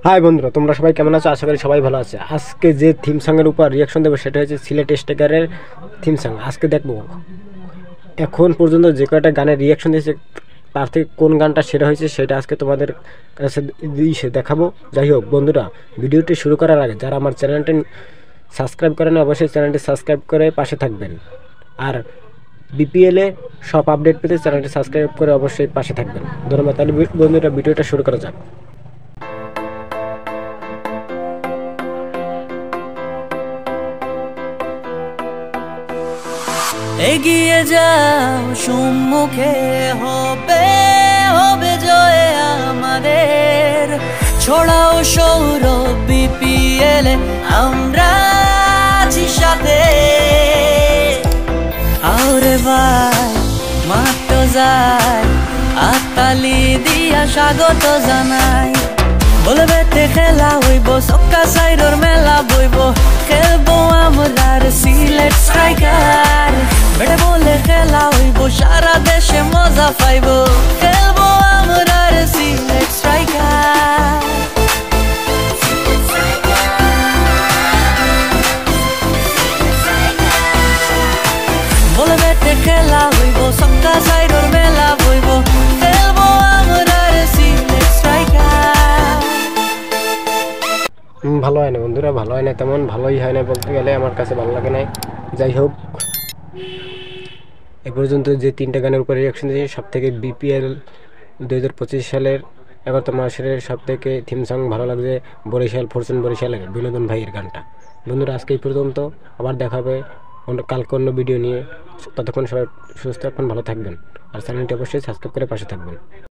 High বন্ধুরা, তোমরা সবাই কেমন আছো? আশা করি সবাই ভালো আছে। আজকে যে থিম সঙ্গের উপর রিয়াকশন দেবো সেটা হচ্ছে সিলেট স্টেকারের থিম সং। আজকে দেখবো এখন পর্যন্ত যে কয়টা গানের রিয়াকশন দিয়েছে তার থেকে কোন গানটা সেরা হয়েছে সেটা আজকে তোমাদের কাছে দেখাবো। যাই হোক বন্ধুরা, ভিডিওটি শুরু করার আগে যারা আমার চ্যানেলটি সাবস্ক্রাইব করেন অবশ্যই চ্যানেলটি সাবস্ক্রাইব করে পাশে থাকবেন। আর বিপিএলে সব আপডেট পেতে চ্যানেলটি সাবস্ক্রাইব করে অবশ্যই পাশে থাকবেন। ধন্যবাদ। তাহলে বন্ধুরা, ভিডিওটা শুরু করা যাক। এগিয়ে যাও, সম্মুখে হবে হবে জয় আমাদের। ছড়াও সৌরভ বিপিএলে, আমরা আছি সাথে। আরে ভাই মাত্র যায়, আতালি দিয়া স্বাগত জানাই। বলবেতে খেলা হইব, সক্কা সাইডর মেলা বইব। খেলবো আমরা সিলেট স্ট্রাইকার, বেড়ে বলে খেলা হইব, সারা দেশে মজা পাইব। খেলবো আমরা সিলেট স্ট্রাইকার। বলবেতে খেলা হইব, সক্কা সাইডর মেলা বইব। খেলবো আমরা সিলেট স্ট্রাইকার। ভালো হয় না বন্ধুরা, ভালো হয় না, তেমন ভালোই হয় না বলতে গেলে, আমার কাছে ভালো লাগে নাই। যাই হোক, এ পর্যন্ত যে তিনটা গানের উপরে রিয়াকশন দিয়েছি সব থেকে বিপিএল 2025 সালের 11 মাসের সব থেকে থিম সং ভালো লাগছে বরিশাল ফরচুন বরিশালের বিনোদন ভাইয়ের গানটা। বন্ধুরা, আজকে এই পর্যন্ত, আবার দেখা হবে কালকে অন্য ভিডিও নিয়ে। ততক্ষণ সবাই সুস্থ থাকবেন, ভালো থাকবেন, আর চ্যানেলটি অবশ্যই সাবস্ক্রাইব করে পাশে থাকবেন।